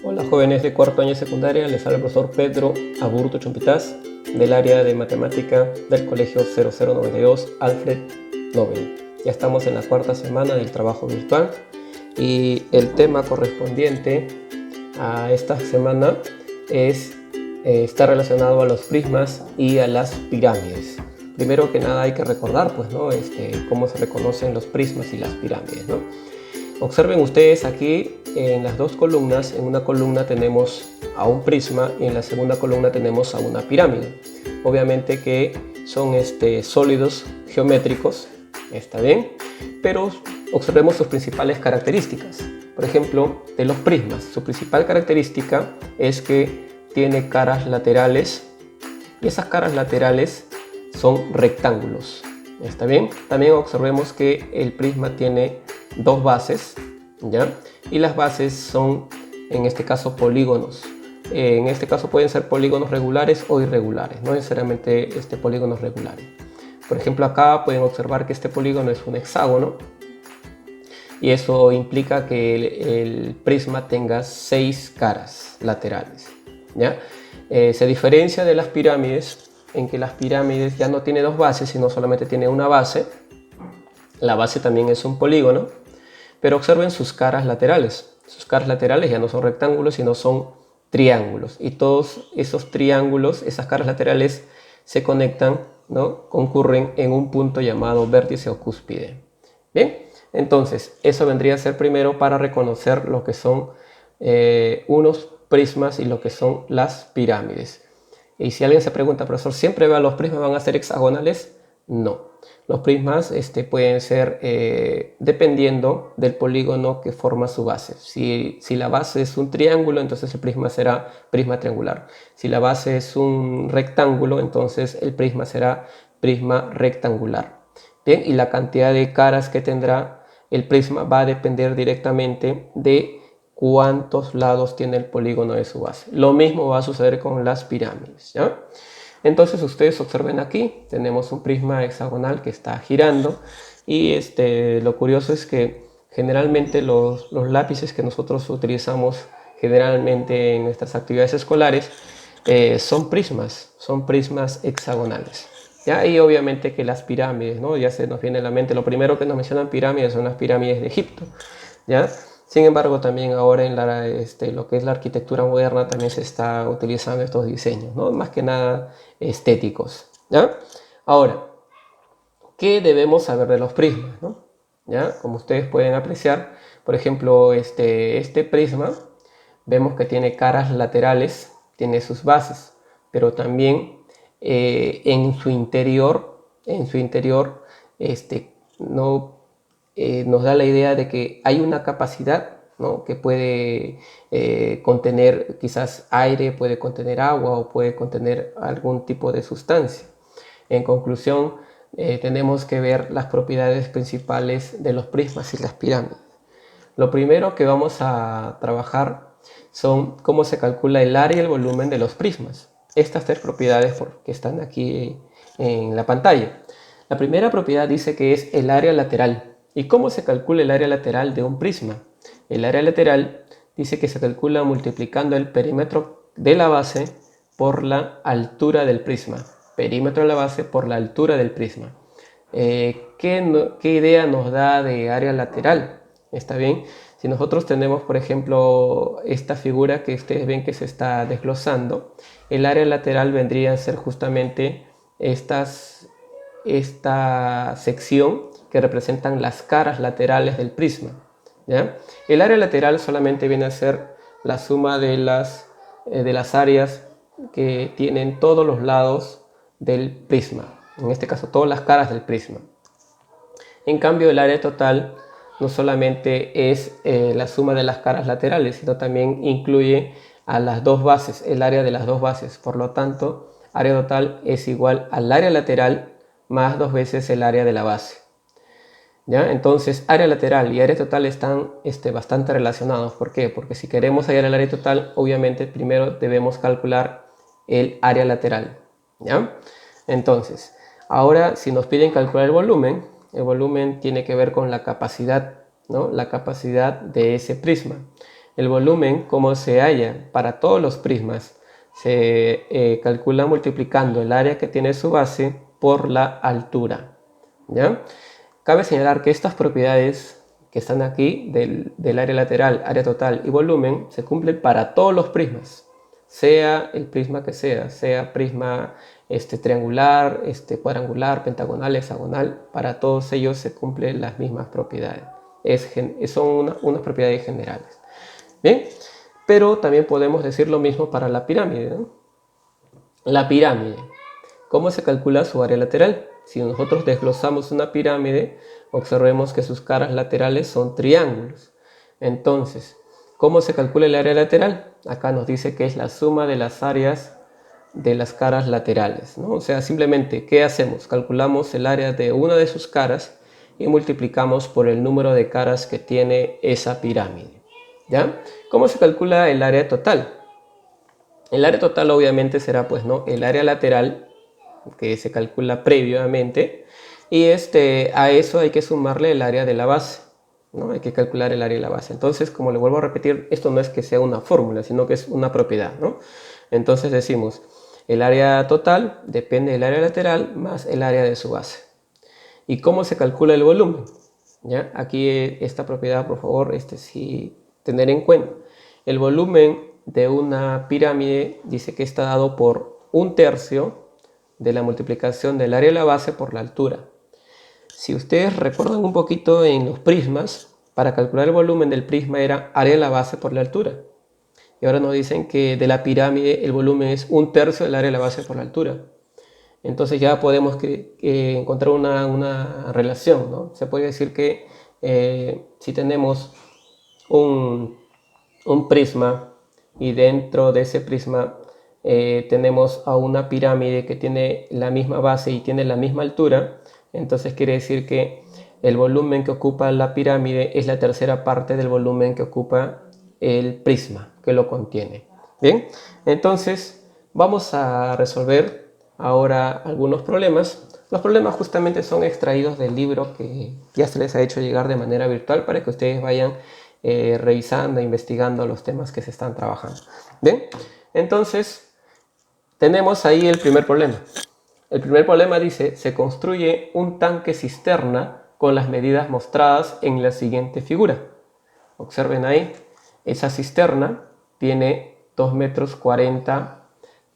Hola jóvenes de cuarto año de secundaria, les habla el profesor Pedro Aburto Chompitaz del área de matemática del colegio 0092 Alfred Nobel. Ya estamos en la cuarta semana del trabajo virtual y el tema correspondiente a esta semana está relacionado a los prismas y a las pirámides. Primero que nada hay que recordar cómo se reconocen los prismas y las pirámides, ¿no? Observen ustedes aquí en las dos columnas, en una columna tenemos a un prisma y en la segunda columna tenemos a una pirámide. Obviamente que son sólidos geométricos, está bien, pero observemos sus principales características. Por ejemplo, de los prismas, su principal característica es que tiene caras laterales y esas caras laterales son rectángulos. ¿Está bien? También observemos que el prisma tiene dos bases, ¿ya? Y las bases son, en este caso, polígonos. En este caso pueden ser polígonos regulares o irregulares, no necesariamente polígonos regulares. Por ejemplo, acá pueden observar que este polígono es un hexágono y eso implica que el prisma tenga 6 caras laterales, ¿ya? Se diferencia de las pirámides en que las pirámides ya no tiene dos bases, sino solamente tiene una base. La base también es un polígono, pero observen sus caras laterales. Sus caras laterales ya no son rectángulos, sino son triángulos. Y todos esos triángulos, esas caras laterales, se conectan, ¿no? Concurren en un punto llamado vértice o cúspide. Bien, entonces, eso vendría a ser primero para reconocer lo que son unos prismas y lo que son las pirámides. Y si alguien se pregunta, profesor, ¿siempre los prismas van a ser hexagonales? No. Los prismas pueden ser dependiendo del polígono que forma su base. Si la base es un triángulo, entonces el prisma será prisma triangular. Si la base es un rectángulo, entonces el prisma será prisma rectangular. Bien, y la cantidad de caras que tendrá el prisma va a depender directamente de cuántos lados tiene el polígono de su base. Lo mismo va a suceder con las pirámides, ¿ya? Entonces ustedes observen aquí, tenemos un prisma hexagonal que está girando y lo curioso es que generalmente los lápices que nosotros utilizamos generalmente en nuestras actividades escolares son prismas hexagonales, ¿ya? Y obviamente que las pirámides, ¿no? Ya se nos viene a la mente, lo primero que nos mencionan pirámides son las pirámides de Egipto, ¿ya? Sin embargo, también ahora en lo que es la arquitectura moderna también se está utilizando estos diseños, ¿no? Más que nada estéticos, ¿ya? Ahora, ¿qué debemos saber de los prismas, ¿no? ¿Ya? Como ustedes pueden apreciar, por ejemplo, este prisma, vemos que tiene caras laterales, tiene sus bases, pero también en su interior, no nos da la idea de que hay una capacidad, ¿no? Que puede contener quizás aire, puede contener agua o puede contener algún tipo de sustancia. En conclusión, tenemos que ver las propiedades principales de los prismas y las pirámides. Lo primero que vamos a trabajar son cómo se calcula el área y el volumen de los prismas. Estas tres propiedades que están aquí en la pantalla. La primera propiedad dice que es el área lateral. ¿Y cómo se calcula el área lateral de un prisma? El área lateral dice que se calcula multiplicando el perímetro de la base por la altura del prisma. Perímetro de la base por la altura del prisma. ¿Qué idea nos da de área lateral? ¿Está bien? Si nosotros tenemos, por ejemplo, esta figura que ustedes ven que se está desglosando, el área lateral vendría a ser justamente esta sección que representan las caras laterales del prisma, ¿ya? El área lateral solamente viene a ser la suma de las áreas que tienen todos los lados del prisma, en este caso todas las caras del prisma. En cambio, el área total no solamente es la suma de las caras laterales, sino también incluye a las dos bases, el área de las dos bases. Por lo tanto, área total es igual al área lateral más 2 veces el área de la base, ¿ya? Entonces, área lateral y área total están bastante relacionados. ¿Por qué? Porque si queremos hallar el área total, obviamente primero debemos calcular el área lateral, ¿ya? Entonces, ahora si nos piden calcular el volumen tiene que ver con la capacidad, ¿no? La capacidad de ese prisma. El volumen, como se halla para todos los prismas, se calcula multiplicando el área que tiene su base por la altura, ¿ya? Cabe señalar que estas propiedades que están aquí del área lateral, área total y volumen se cumplen para todos los prismas, sea el prisma que sea prisma triangular, cuadrangular, pentagonal, hexagonal. Para todos ellos se cumplen las mismas propiedades. Son unas propiedades generales. Bien, pero también podemos decir lo mismo para la pirámide, ¿no? La pirámide, ¿cómo se calcula su área lateral? Si nosotros desglosamos una pirámide, observemos que sus caras laterales son triángulos. Entonces, ¿cómo se calcula el área lateral? Acá nos dice que es la suma de las áreas de las caras laterales, ¿no? O sea, simplemente, ¿qué hacemos? Calculamos el área de una de sus caras y multiplicamos por el número de caras que tiene esa pirámide, ¿ya? ¿Cómo se calcula el área total? El área total obviamente será, pues, ¿no?, el área lateral, que se calcula previamente, y a eso hay que sumarle el área de la base, ¿no? Hay que calcular el área de la base. Entonces, como le vuelvo a repetir, esto no es que sea una fórmula, sino que es una propiedad, ¿no? Entonces decimos, el área total depende del área lateral más el área de su base. ¿Y cómo se calcula el volumen? ¿Ya? Aquí esta propiedad, por favor, sí tener en cuenta. El volumen de una pirámide dice que está dado por 1/3 de la multiplicación del área de la base por la altura. Si ustedes recuerdan un poquito en los prismas, para calcular el volumen del prisma era área de la base por la altura. Y ahora nos dicen que de la pirámide el volumen es 1/3 del área de la base por la altura. Entonces ya podemos encontrar una relación, ¿no? Se puede decir que si tenemos un prisma y dentro de ese prisma tenemos a una pirámide que tiene la misma base y tiene la misma altura, entonces quiere decir que el volumen que ocupa la pirámide es la tercera parte del volumen que ocupa el prisma que lo contiene. Bien, entonces vamos a resolver ahora algunos problemas. Los problemas justamente son extraídos del libro que ya se les ha hecho llegar de manera virtual para que ustedes vayan revisando e investigando los temas que se están trabajando. Bien, entonces tenemos ahí el primer problema. El primer problema dice, se construye un tanque cisterna con las medidas mostradas en la siguiente figura. Observen ahí, esa cisterna tiene 2,40 m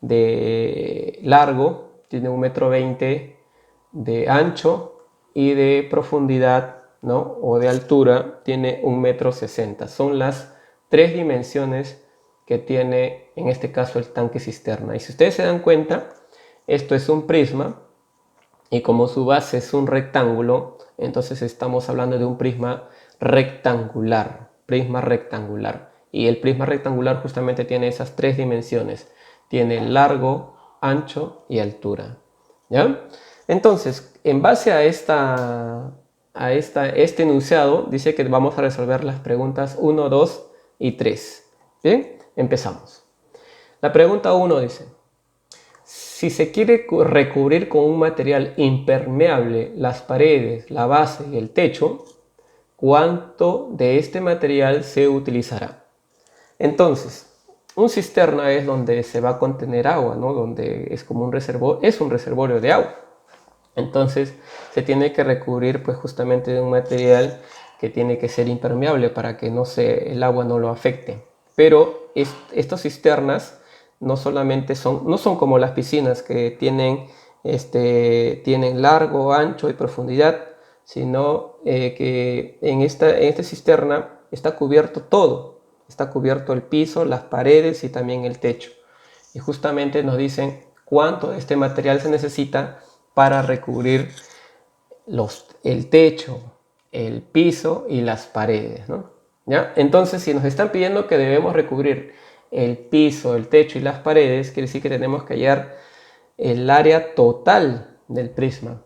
de largo, tiene 1,20 m de ancho y de profundidad, ¿no?, o de altura tiene 1,60 m. Son las tres dimensiones que tiene en este caso el tanque cisterna. Y si ustedes se dan cuenta, esto es un prisma y como su base es un rectángulo, entonces estamos hablando de un prisma rectangular. Y el prisma rectangular justamente tiene esas tres dimensiones. Tiene largo, ancho y altura, ¿ya? Entonces, en base a este enunciado, dice que vamos a resolver las preguntas 1, 2 y 3. Bien, empezamos. La pregunta 1 dice, si se quiere recubrir con un material impermeable las paredes, la base y el techo, ¿cuánto de este material se utilizará? Entonces, un cisterna es donde se va a contener agua, ¿no? Donde es como un reservorio de agua. Entonces, se tiene que recubrir pues justamente de un material que tiene que ser impermeable para que el agua no lo afecte. Pero estas cisternas no son como las piscinas que tienen largo, ancho y profundidad, sino que en esta cisterna está cubierto todo. Está cubierto el piso, las paredes y también el techo. Y justamente nos dicen cuánto de este material se necesita para recubrir el techo, el piso y las paredes, ¿no? ¿Ya? Entonces, si nos están pidiendo que debemos recubrir el piso, el techo y las paredes, quiere decir que tenemos que hallar el área total del prisma.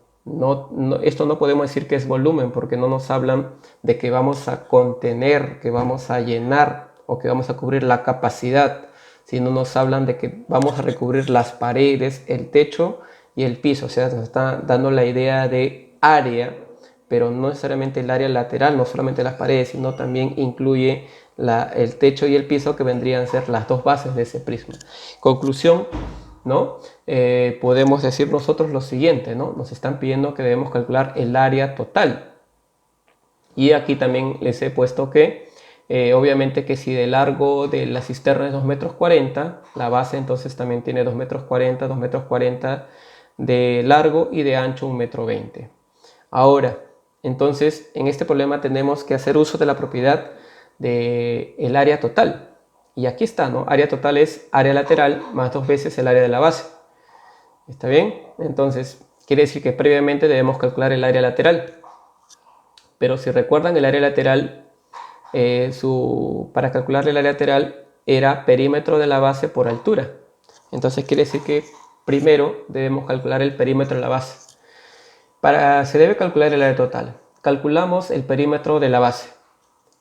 Esto no podemos decir que es volumen porque no nos hablan de que vamos a contener, que vamos a llenar o que vamos a cubrir la capacidad, sino nos hablan de que vamos a recubrir las paredes, el techo y el piso. O sea, nos está dando la idea de área pero no necesariamente el área lateral, no solamente las paredes, sino también incluye el techo y el piso, que vendrían a ser las dos bases de ese prisma. Conclusión, ¿no? Podemos decir nosotros lo siguiente, ¿no? Nos están pidiendo que debemos calcular el área total. Y aquí también les he puesto que, obviamente que si de largo de la cisterna es 2,40 m, la base entonces también tiene 2,40 m, 2,40 m de largo y de ancho 1,20 m. Ahora, entonces en este problema tenemos que hacer uso de la propiedad del área total. Y aquí está, ¿no? Área total es área lateral más 2 veces el área de la base. ¿Está bien? Entonces, quiere decir que previamente debemos calcular el área lateral. Pero si recuerdan, el área lateral, para calcular el área lateral era perímetro de la base por altura. Entonces quiere decir que primero debemos calcular el perímetro de la base. Se debe calcular el área total. Calculamos el perímetro de la base.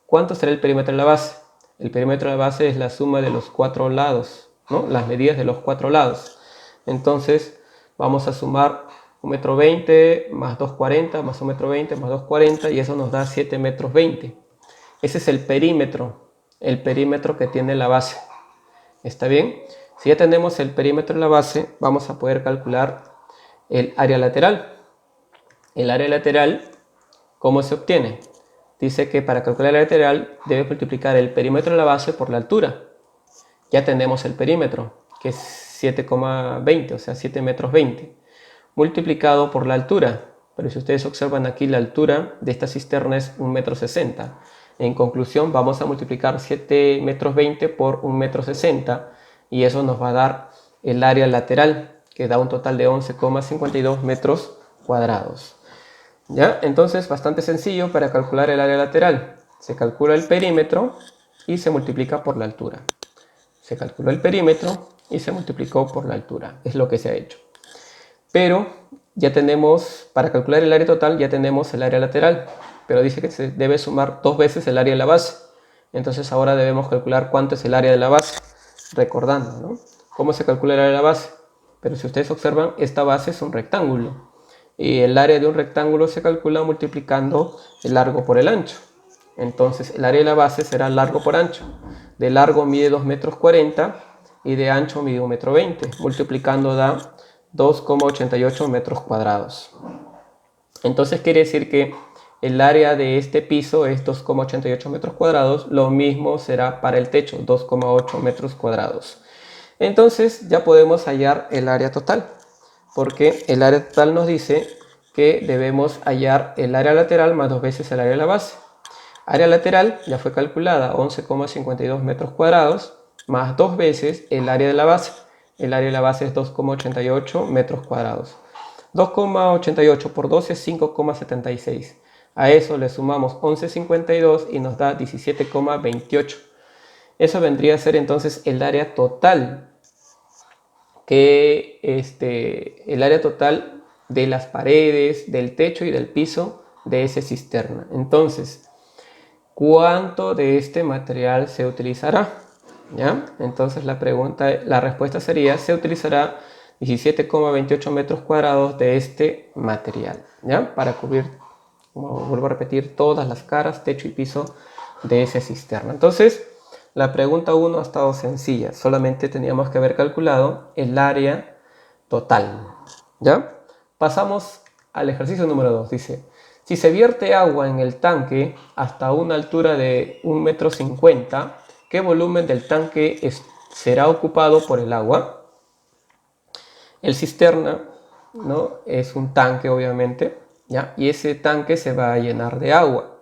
¿Cuánto será el perímetro de la base? El perímetro de la base es la suma de los 4 lados, ¿no? Las medidas de los 4 lados. Entonces vamos a sumar 1,20 m más 2,40 m más 1,20 m más 2,40 m, y eso nos da 7,20 m. Ese es el perímetro que tiene la base. ¿Está bien? Si ya tenemos el perímetro de la base, vamos a poder calcular el área lateral. El área lateral, ¿cómo se obtiene? Dice que para calcular el área lateral debe multiplicar el perímetro de la base por la altura. Ya tenemos el perímetro, que es 7,20, o sea 7,20 m, multiplicado por la altura. Pero si ustedes observan aquí, la altura de esta cisterna es 1,60 m. En conclusión, vamos a multiplicar 7,20 m por 1,60 m, y eso nos va a dar el área lateral, que da un total de 11,52 metros cuadrados. ¿Ya? Entonces, bastante sencillo para calcular el área lateral. Se calcula el perímetro y se multiplica por la altura. Se calculó el perímetro y se multiplicó por la altura. Es lo que se ha hecho. Pero ya tenemos, para calcular el área total, ya tenemos el área lateral. Pero dice que se debe sumar 2 veces el área de la base. Entonces ahora debemos calcular cuánto es el área de la base. Recordando, ¿no? ¿Cómo se calcula el área de la base? Pero si ustedes observan, esta base es un rectángulo. Y el área de un rectángulo se calcula multiplicando el largo por el ancho. Entonces el área de la base será largo por ancho. De largo mide 2,40 m y de ancho mide 1,20 m. Multiplicando da 2,88 metros cuadrados. Entonces quiere decir que el área de este piso es 2,88 metros cuadrados. Lo mismo será para el techo, 2,8 metros cuadrados. Entonces ya podemos hallar el área total, porque el área total nos dice que debemos hallar el área lateral más 2 veces el área de la base. Área lateral ya fue calculada, 11,52 metros cuadrados, más 2 veces el área de la base. El área de la base es 2,88 metros cuadrados. 2,88 por 12 es 5,76. A eso le sumamos 11,52 y nos da 17,28. Eso vendría a ser entonces el área total, el área total de las paredes, del techo y del piso de esa cisterna. Entonces, ¿cuánto de este material se utilizará? ¿Ya? Entonces la respuesta sería: se utilizará 17,28 metros cuadrados de este material, ¿ya? Para cubrir, como vuelvo a repetir, todas las caras, techo y piso de esa cisterna. Entonces, la pregunta 1 ha estado sencilla, solamente teníamos que haber calculado el área total, ¿ya? Pasamos al ejercicio número 2. Dice: si se vierte agua en el tanque hasta una altura de 1,50 m, ¿qué volumen del tanque será ocupado por el agua? El cisterna, ¿no?, es un tanque, obviamente, ¿ya? Y ese tanque se va a llenar de agua.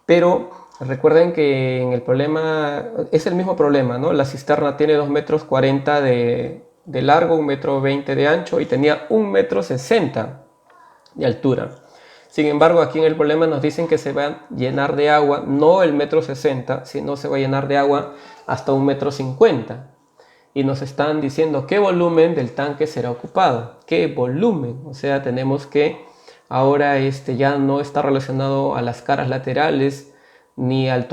Pero recuerden que en el problema es el mismo problema, ¿no? La cisterna tiene 2,40 m de largo, 1,20 m de ancho y tenía 1,60 m de altura. Sin embargo, aquí en el problema nos dicen que se va a llenar de agua, no el 1,60 m, sino se va a llenar de agua hasta 1,50 m. Y nos están diciendo qué volumen del tanque será ocupado. ¿Qué volumen? O sea, tenemos que ahora ya no está relacionado a las caras laterales ni al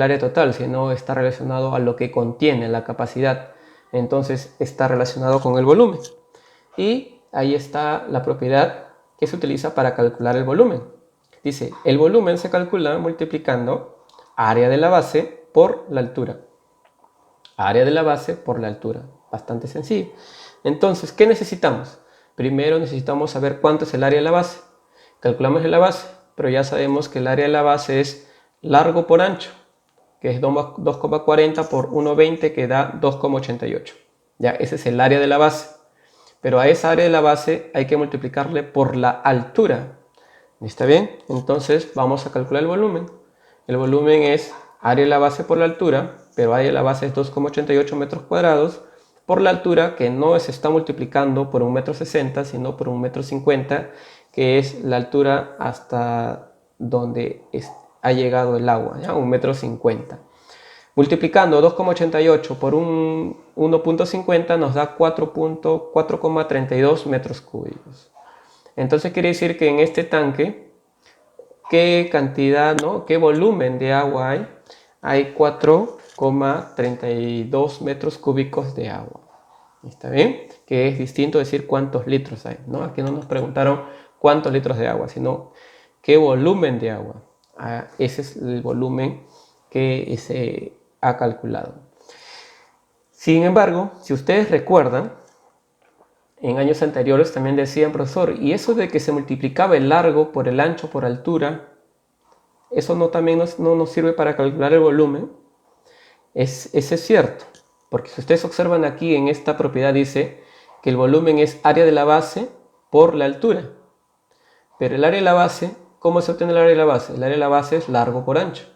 área total, sino está relacionado a lo que contiene, la capacidad. Entonces está relacionado con el volumen. Y ahí está la propiedad que se utiliza para calcular el volumen. Dice, el volumen se calcula multiplicando área de la base por la altura. Área de la base por la altura. Bastante sencillo. Entonces, ¿qué necesitamos? Primero necesitamos saber cuánto es el área de la base. Calculamos la base, pero ya sabemos que el área de la base es largo por ancho, que es 2,40 por 1,20, que da 2,88. Ya, ese es el área de la base. Pero a esa área de la base hay que multiplicarle por la altura. ¿Está bien? Entonces vamos a calcular el volumen. El volumen es área de la base por la altura, pero área de la base es 2,88 metros cuadrados, por la altura, que no se está multiplicando por 1,60 m, sino por 1,50 m, que es la altura hasta donde ha llegado el agua, ¿ya? 1,50 m. Multiplicando 2,88 por 1,50 nos da 4,32 metros cúbicos. Entonces quiere decir que en este tanque, ¿qué cantidad, qué volumen de agua hay? Hay 4,32 metros cúbicos de agua. ¿Está bien? Que es distinto decir cuántos litros hay, ¿no? Aquí no nos preguntaron cuántos litros de agua, sino qué volumen de agua. Ese es el volumen que se ha calculado. Sin embargo, si ustedes recuerdan, en años anteriores también decían, profesor, y eso de que se multiplicaba el largo por el ancho por altura, eso también no nos sirve para calcular el volumen. Ese es cierto, porque si ustedes observan aquí en esta propiedad dice que el volumen es área de la base por la altura. Pero el área de la base, ¿cómo se obtiene el área de la base? El área de la base es largo por ancho.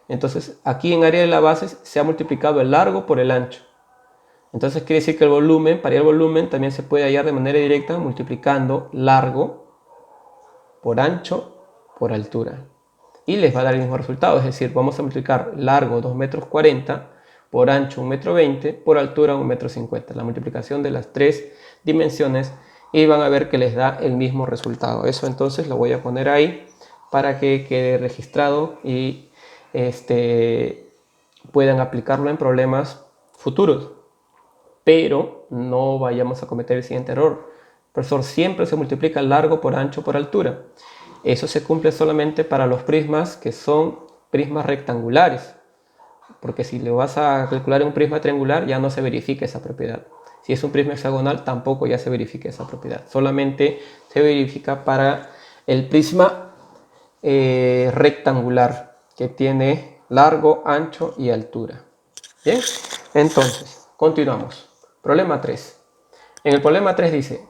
Entonces aquí en área de la base se ha multiplicado el largo por el ancho. Entonces quiere decir que el volumen, para el volumen también se puede hallar de manera directa multiplicando largo por ancho por altura. Y les va a dar el mismo resultado, es decir, vamos a multiplicar largo 2,40 m, por ancho 1,20 m, por altura 1,50 m. La multiplicación de las tres dimensiones y van a ver que les da el mismo resultado. Eso entonces lo voy a poner ahí para que quede registrado y puedan aplicarlo en problemas futuros. Pero no vayamos a cometer el siguiente error. Profesor, siempre se multiplica largo por ancho por altura. Eso se cumple solamente para los prismas que son prismas rectangulares. Porque si lo vas a calcular en un prisma triangular ya no se verifica esa propiedad. Si es un prisma hexagonal tampoco ya se verifica esa propiedad. Solamente se verifica para el prisma rectangular, que tiene largo, ancho y altura. Bien, entonces continuamos. Problema 3. En el problema 3 dice,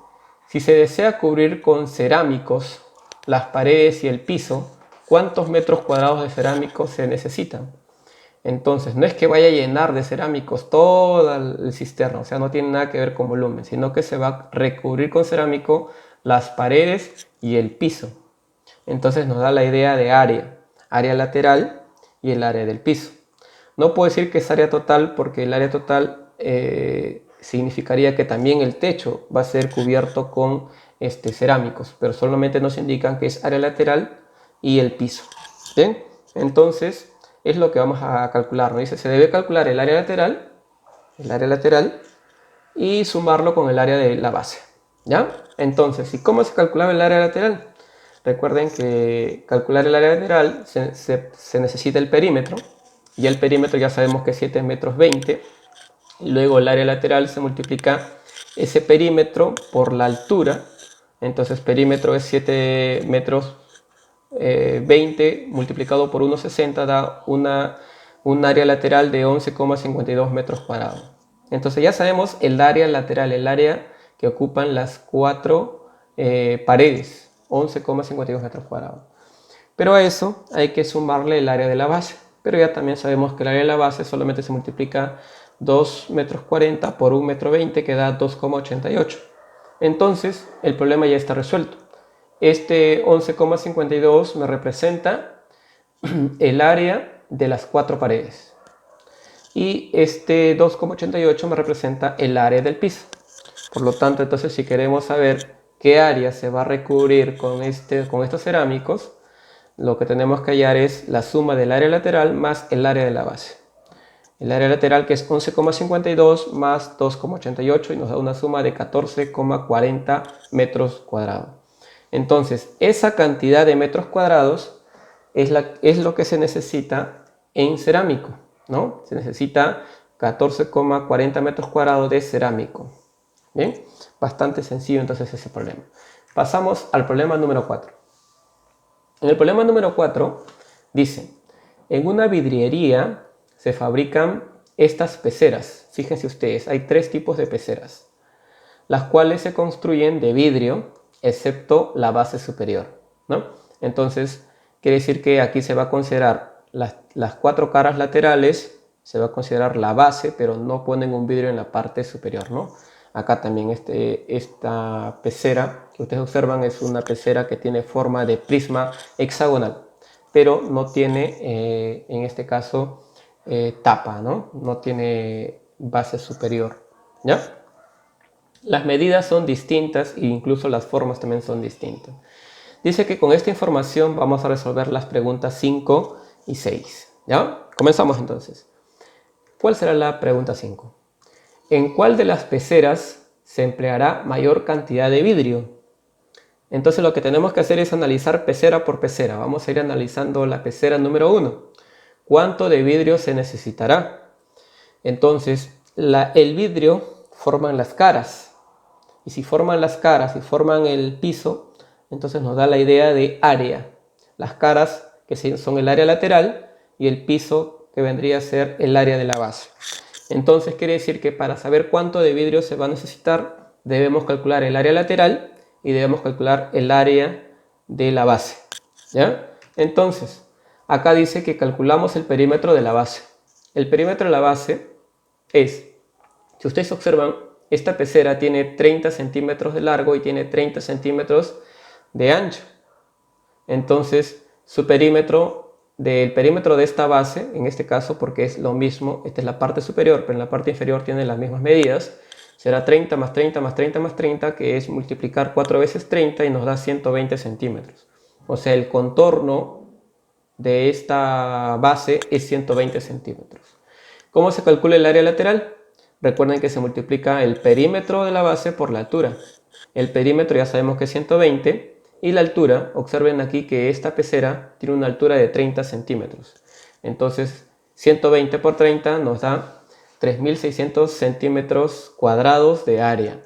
si se desea cubrir con cerámicos las paredes y el piso, ¿cuántos metros cuadrados de cerámicos se necesitan? Entonces, no es que vaya a llenar de cerámicos todo el cisterno, o sea, no tiene nada que ver con volumen, sino que se va a recubrir con cerámico las paredes y el piso. Entonces nos da la idea de área lateral y el área del piso. No puedo decir que es área total porque el área total significaría que también el techo va a ser cubierto con cerámicos, pero solamente nos indican que es área lateral y el piso. ¿Bien? Entonces es lo que vamos a calcular, ¿no? Dice, se debe calcular el área lateral y sumarlo con el área de la base, ¿ya? Entonces, ¿y cómo se calculaba el área lateral? Recuerden que calcular el área lateral se necesita el perímetro, y el perímetro ya sabemos que es 7,20 metros. Luego el área lateral se multiplica ese perímetro por la altura, entonces perímetro es 7,20 metros multiplicado por 1,60 da un área lateral de 11,52 metros cuadrados. Entonces ya sabemos el área lateral, el área que ocupan las cuatro paredes, 11,52 metros cuadrados. Pero a eso hay que sumarle el área de la base. Pero ya también sabemos que el área de la base solamente se multiplica 2,40 metros por 1,20 metros, que da 2,88. Entonces el problema ya está resuelto. Este 11,52 me representa el área de las cuatro paredes. Y este 2,88 me representa el área del piso. Por lo tanto, entonces si queremos saber qué área se va a recubrir con estos cerámicos, lo que tenemos que hallar es la suma del área lateral más el área de la base. El área lateral, que es 11,52 más 2,88, y nos da una suma de 14,40 metros cuadrados. Entonces, esa cantidad de metros cuadrados es lo que se necesita en cerámico, ¿no? Se necesita 14,40 metros cuadrados de cerámico. Bien, bastante sencillo entonces ese problema. Pasamos al problema número 4. En el problema número 4 dice, en una vidriería se fabrican estas peceras. Fíjense ustedes, hay 3 tipos de peceras, las cuales se construyen de vidrio, excepto la base superior, ¿no? Entonces, quiere decir que aquí se va a considerar las 4 caras laterales, se va a considerar la base, pero no ponen un vidrio en la parte superior, ¿no? Acá también esta pecera que ustedes observan es una pecera que tiene forma de prisma hexagonal, pero no tiene, en este caso, tapa, ¿no? No tiene base superior, ¿ya? Las medidas son distintas e incluso las formas también son distintas. Dice que con esta información vamos a resolver las preguntas 5 y 6, ¿ya? Comenzamos entonces. ¿Cuál será la pregunta 5? ¿En cuál de las peceras se empleará mayor cantidad de vidrio? Entonces lo que tenemos que hacer es analizar pecera por pecera. Vamos a ir analizando la pecera número 1. ¿Cuánto de vidrio se necesitará? Entonces, el vidrio forman las caras. Y si forman las caras y forman el piso, entonces nos da la idea de área. Las caras que son el área lateral y el piso que vendría a ser el área de la base. Entonces quiere decir que para saber cuánto de vidrio se va a necesitar, debemos calcular el área lateral y debemos calcular el área de la base, ¿ya? Entonces, acá dice que calculamos el perímetro de la base. El perímetro de la base es, si ustedes observan, esta pecera tiene 30 centímetros de largo y tiene 30 centímetros de ancho. Entonces, su perímetro, del perímetro de esta base, en este caso porque es lo mismo, esta es la parte superior, pero en la parte inferior tiene las mismas medidas, será 30 más 30 más 30 más 30, que es multiplicar 4 veces 30 y nos da 120 centímetros. O sea, el contorno de esta base es 120 centímetros. ¿Cómo se calcula el área lateral? Recuerden que se multiplica el perímetro de la base por la altura. El perímetro ya sabemos que es 120 y la altura, observen aquí que esta pecera tiene una altura de 30 centímetros. Entonces 120 por 30 nos da 3.600 centímetros cuadrados de área.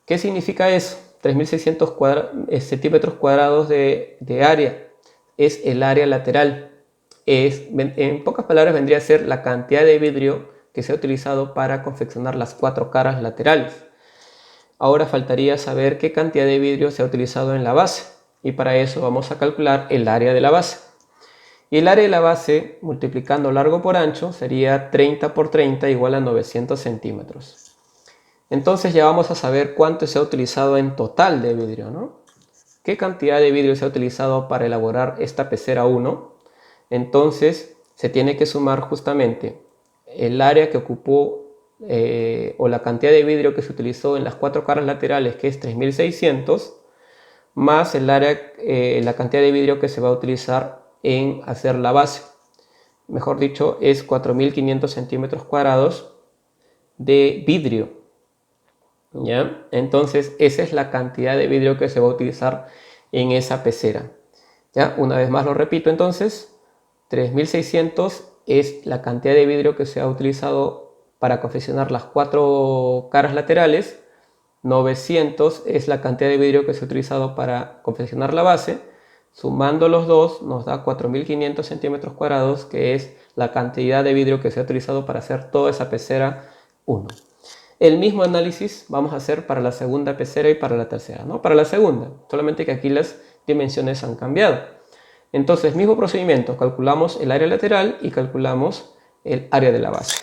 ¿Qué significa eso? 3.600 centímetros cuadrados de área es el área lateral. En pocas palabras vendría a ser la cantidad de vidrio que se ha utilizado para confeccionar las 4 caras laterales. Ahora faltaría saber qué cantidad de vidrio se ha utilizado en la base y para eso vamos a calcular el área de la base. Y el área de la base multiplicando largo por ancho sería 30 por 30 igual a 900 centímetros. Entonces ya vamos a saber cuánto se ha utilizado en total de vidrio, ¿no? ¿Qué cantidad de vidrio se ha utilizado para elaborar esta pecera 1? Entonces se tiene que sumar justamente el área que ocupó o la cantidad de vidrio que se utilizó en las 4 caras laterales, que es 3.600, más el área, la cantidad de vidrio que se va a utilizar en hacer la base. Mejor dicho, es 4.500 centímetros cuadrados de vidrio, ¿ya? Entonces esa es la cantidad de vidrio que se va a utilizar en esa pecera, ¿ya? Una vez más lo repito, entonces 3.600 es la cantidad de vidrio que se ha utilizado para confeccionar las 4 caras laterales, 900 es la cantidad de vidrio que se ha utilizado para confeccionar la base, sumando los dos nos da 4.500 centímetros cuadrados, que es la cantidad de vidrio que se ha utilizado para hacer toda esa pecera 1. El mismo análisis vamos a hacer para la segunda pecera y para la tercera, ¿no? Para la segunda, solamente que aquí las dimensiones han cambiado. Entonces, mismo procedimiento, calculamos el área lateral y calculamos el área de la base.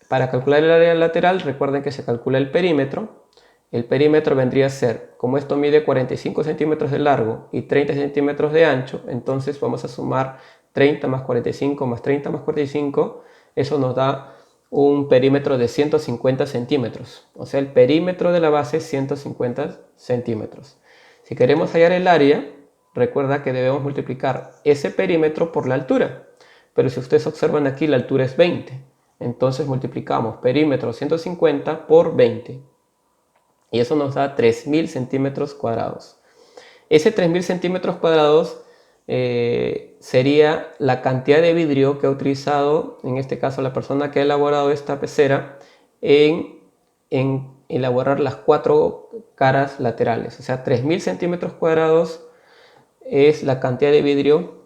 Para calcular el área lateral, recuerden que se calcula el perímetro. El perímetro vendría a ser, como esto mide 45 centímetros de largo y 30 centímetros de ancho, entonces vamos a sumar 30 más 45 más 30 más 45, eso nos da un perímetro de 150 centímetros. O sea, el perímetro de la base es 150 centímetros. Si queremos hallar el área, recuerda que debemos multiplicar ese perímetro por la altura. Pero si ustedes observan aquí, la altura es 20. Entonces multiplicamos perímetro 150 por 20. Y eso nos da 3.000 centímetros cuadrados. Ese 3.000 centímetros cuadrados sería la cantidad de vidrio que ha utilizado, en este caso la persona que ha elaborado esta pecera, en elaborar las 4 caras laterales. O sea, 3.000 centímetros cuadrados es la cantidad de vidrio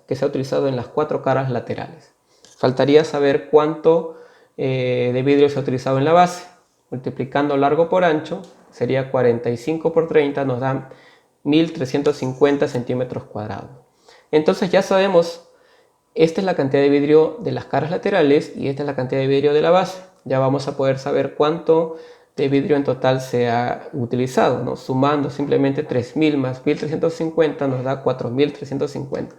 que se ha utilizado en las 4 caras laterales. Faltaría saber cuánto de vidrio se ha utilizado en la base. Multiplicando largo por ancho, sería 45 por 30, nos dan 1.350 centímetros cuadrados. Entonces ya sabemos, esta es la cantidad de vidrio de las caras laterales y esta es la cantidad de vidrio de la base. Ya vamos a poder saber cuánto de vidrio en total se ha utilizado, ¿no? Sumando simplemente 3.000 más 1.350 nos da 4.350.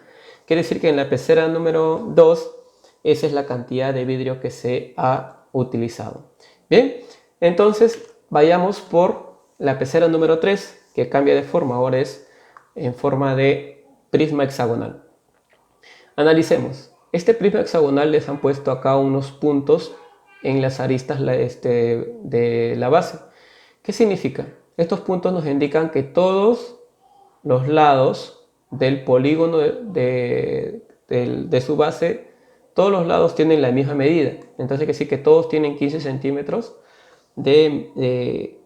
Quiere decir que en la pecera número 2, esa es la cantidad de vidrio que se ha utilizado. Bien, entonces vayamos por la pecera número 3, que cambia de forma, ahora es en forma de prisma hexagonal. Analicemos. Este prisma hexagonal les han puesto acá unos puntos en las aristas de la base. ¿Qué significa? Estos puntos nos indican que todos los lados del polígono de su base, todos los lados tienen la misma medida. Entonces quiere decir que todos tienen 15 centímetros de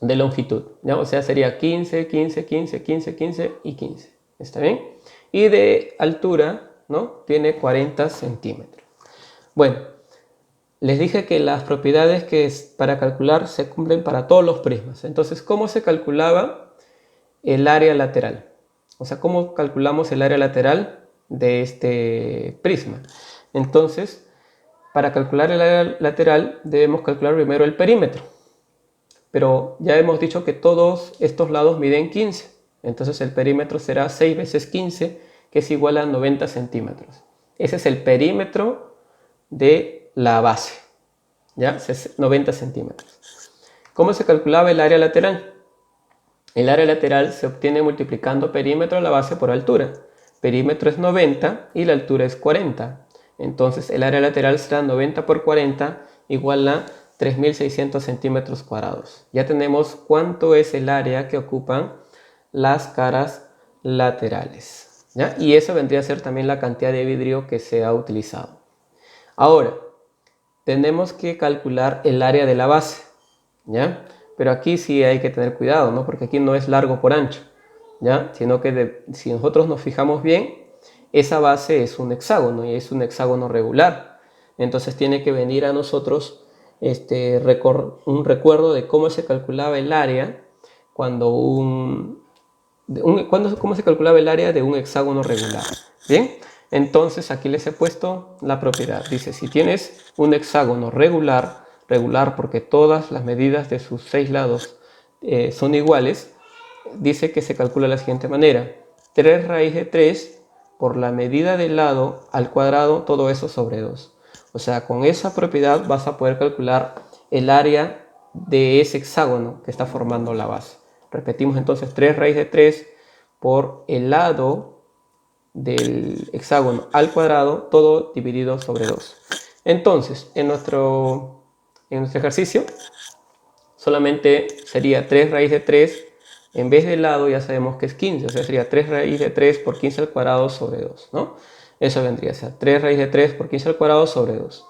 longitud, ¿ya? O sea, sería 15, 15, 15, 15, 15 y 15. ¿Está bien? Y de altura, ¿no? Tiene 40 centímetros. Bueno, les dije que las propiedades que para calcular se cumplen para todos los prismas. Entonces, ¿cómo se calculaba el área lateral? O sea, ¿cómo calculamos el área lateral de este prisma? Entonces, para calcular el área lateral debemos calcular primero el perímetro. Pero ya hemos dicho que todos estos lados miden 15. Entonces el perímetro será 6 veces 15, que es igual a 90 centímetros. Ese es el perímetro de la base, ¿ya? 90 centímetros. ¿Cómo se calculaba el área lateral? El área lateral se obtiene multiplicando perímetro de la base por altura. Perímetro es 90 y la altura es 40. Entonces el área lateral será 90 por 40 igual a 3.600 centímetros cuadrados. Ya tenemos cuánto es el área que ocupan las caras laterales, ¿ya? Y eso vendría a ser también la cantidad de vidrio que se ha utilizado. Ahora, tenemos que calcular el área de la base, ¿ya? Pero aquí sí hay que tener cuidado, ¿no? Porque aquí no es largo por ancho, ¿ya? Sino que si nosotros nos fijamos bien, esa base es un hexágono y es un hexágono regular. Entonces tiene que venir a nosotros un recuerdo de cómo se calculaba el área cómo se calculaba el área de un hexágono regular. Bien, entonces aquí les he puesto la propiedad. Dice, si tienes un hexágono regular porque todas las medidas de sus 6 lados son iguales, dice que se calcula de la siguiente manera: 3 raíz de 3 por la medida del lado al cuadrado, todo eso sobre 2. O sea, con esa propiedad vas a poder calcular el área de ese hexágono que está formando la base. Repetimos entonces, 3 raíz de 3 por el lado del hexágono al cuadrado, todo dividido sobre 2. Entonces, en nuestro ejercicio, solamente sería 3 raíz de 3, en vez del lado ya sabemos que es 15, o sea, sería 3 raíz de 3 por 15 al cuadrado sobre 2, ¿no? Eso vendría a ser 3 raíz de 3 por 15 al cuadrado sobre 2.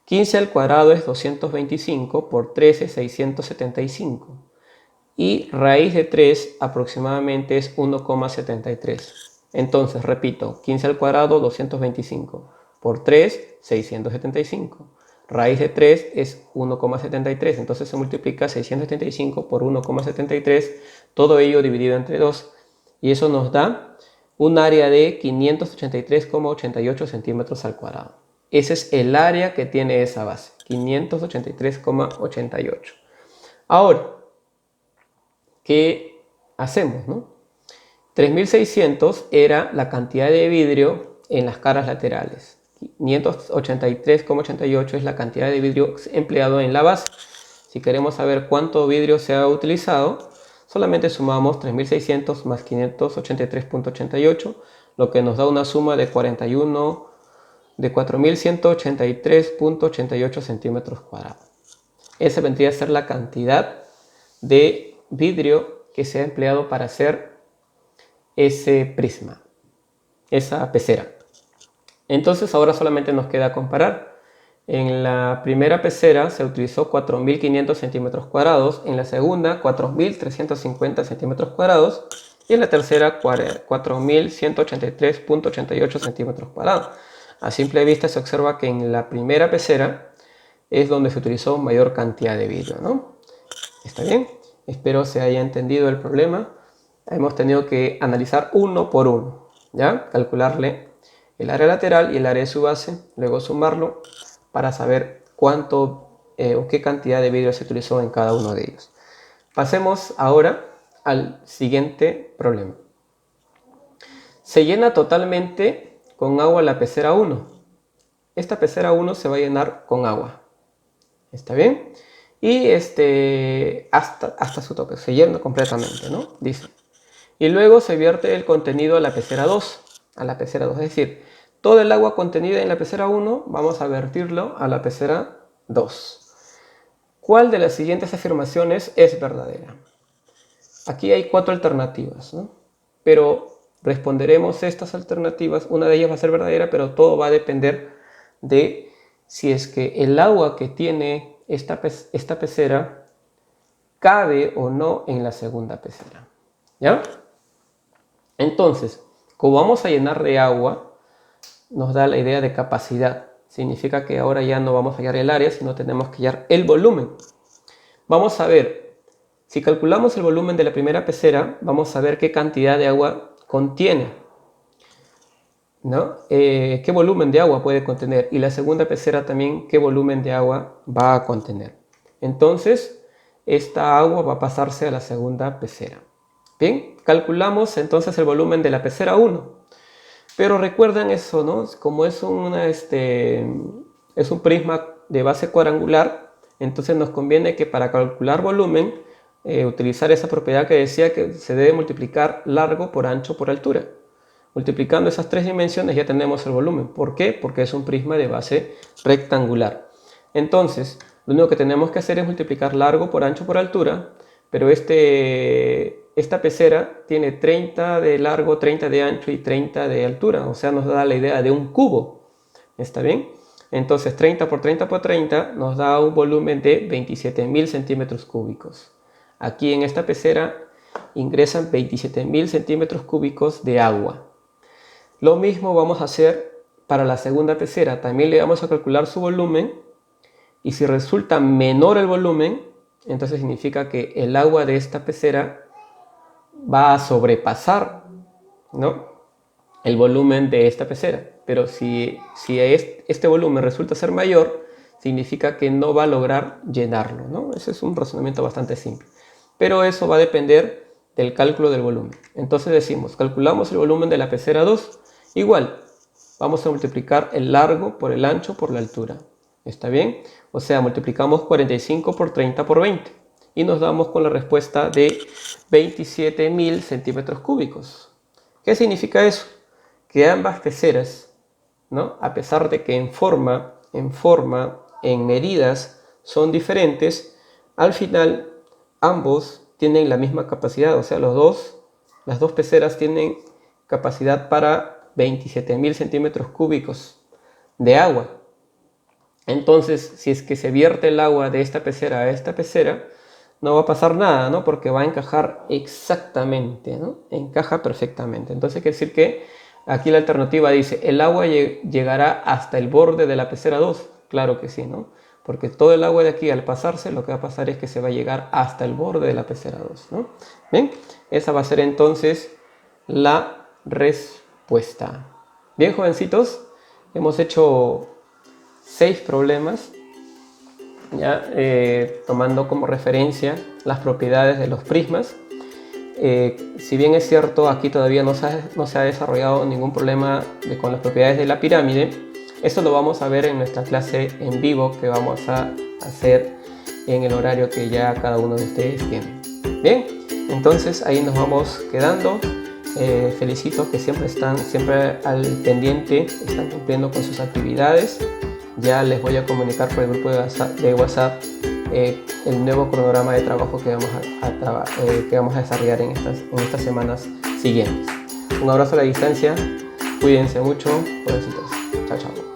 15 al cuadrado es 225 por 13, 675. Y raíz de 3 aproximadamente es 1,73. Entonces, repito, 15 al cuadrado, 225. Por 3, 675. Raíz de 3 es 1,73. Entonces se multiplica 675 por 1,73. Todo ello dividido entre 2. Y eso nos da un área de 583,88 centímetros al cuadrado. Ese es el área que tiene esa base, 583,88. Ahora, ¿qué hacemos, no? 3.600 era la cantidad de vidrio en las caras laterales. 583,88 es la cantidad de vidrio empleado en la base. Si queremos saber cuánto vidrio se ha utilizado, solamente sumamos 3.600 más 583,88, lo que nos da una suma de 4.183,88 centímetros cuadrados. Esa vendría a ser la cantidad de vidrio que se ha empleado para hacer ese prisma, esa pecera. Entonces ahora solamente nos queda comparar. En la primera pecera se utilizó 4.500 centímetros cuadrados, en la segunda 4.350 centímetros cuadrados y en la tercera 4.183.88 centímetros cuadrados. A simple vista se observa que en la primera pecera es donde se utilizó mayor cantidad de vidrio, ¿no? ¿Está bien? Espero se haya entendido el problema. Hemos tenido que analizar uno por uno, ¿ya? Calcularle el área lateral y el área de su base, luego sumarlo para saber cuánto o qué cantidad de vidrio se utilizó en cada uno de ellos. Pasemos ahora al siguiente problema. Se llena totalmente con agua la pecera 1. Esta pecera 1 se va a llenar con agua. ¿Está bien? Y hasta su tope, se llena completamente, ¿no? Dice. Y luego se vierte el contenido a la pecera 2. Es decir, todo el agua contenida en la pecera 1 vamos a vertirlo a la pecera 2. ¿Cuál de las siguientes afirmaciones es verdadera? Aquí hay 4 alternativas, ¿no? Pero responderemos estas alternativas. Una de ellas va a ser verdadera, pero todo va a depender de si es que el agua que tiene esta pecera cabe o no en la segunda pecera, ¿ya? Entonces, como vamos a llenar de agua, nos da la idea de capacidad. Significa que ahora ya no vamos a hallar el área, sino tenemos que hallar el volumen. Vamos a ver, si calculamos el volumen de la primera pecera, vamos a ver qué cantidad de agua contiene, ¿no? Qué volumen de agua puede contener, y la segunda pecera también qué volumen de agua va a contener. Entonces esta agua va a pasarse a la segunda pecera. Bien, calculamos entonces el volumen de la pecera 1, pero recuerden eso, ¿no? Como es un prisma de base cuadrangular, entonces nos conviene que para calcular volumen utilizar esa propiedad que decía que se debe multiplicar largo por ancho por altura. Multiplicando esas 3 dimensiones ya tenemos el volumen. ¿Por qué? Porque es un prisma de base rectangular. Entonces, lo único que tenemos que hacer es multiplicar largo por ancho por altura, pero esta pecera tiene 30 de largo, 30 de ancho y 30 de altura. O sea, nos da la idea de un cubo. ¿Está bien? Entonces, 30 por 30 por 30 nos da un volumen de 27.000 centímetros cúbicos. Aquí en esta pecera ingresan 27.000 centímetros cúbicos de agua. Lo mismo vamos a hacer para la segunda pecera. También le vamos a calcular su volumen, y si resulta menor el volumen, entonces significa que el agua de esta pecera va a sobrepasar, ¿no?, el volumen de esta pecera. Pero si este volumen resulta ser mayor, significa que no va a lograr llenarlo, ¿no? Ese es un razonamiento bastante simple. Pero eso va a depender del cálculo del volumen. Entonces decimos, calculamos el volumen de la pecera 2. Igual, vamos a multiplicar el largo por el ancho por la altura. ¿Está bien? O sea, multiplicamos 45 por 30 por 20. Y nos damos con la respuesta de 27.000 centímetros cúbicos. ¿Qué significa eso? Que ambas peceras, ¿no?, a pesar de que en forma, en medidas son diferentes, al final ambos tienen la misma capacidad. O sea, las dos peceras tienen capacidad para 27.000 centímetros cúbicos de agua. Entonces, si es que se vierte el agua de esta pecera a esta pecera, no va a pasar nada, ¿no?, porque va a encajar exactamente, ¿no? Encaja perfectamente. Entonces quiere decir que aquí la alternativa dice, ¿el agua llegará hasta el borde de la pecera 2? Claro que sí, ¿no? Porque todo el agua de aquí, al pasarse, lo que va a pasar es que se va a llegar hasta el borde de la pecera 2, ¿no? Bien, esa va a ser entonces la respuesta. Bien, jovencitos, hemos hecho 6 problemas, ya tomando como referencia las propiedades de los prismas. Si bien es cierto, aquí todavía no se ha desarrollado ningún problema con las propiedades de la pirámide, eso lo vamos a ver en nuestra clase en vivo que vamos a hacer en el horario que ya cada uno de ustedes tiene. Bien, entonces ahí nos vamos quedando. Felicito que siempre están al pendiente, están cumpliendo con sus actividades. Ya les voy a comunicar por el grupo de WhatsApp el nuevo cronograma de trabajo que vamos a desarrollar en estas semanas siguientes. Un abrazo a la distancia, cuídense mucho, pobrecitos. Chao, chao.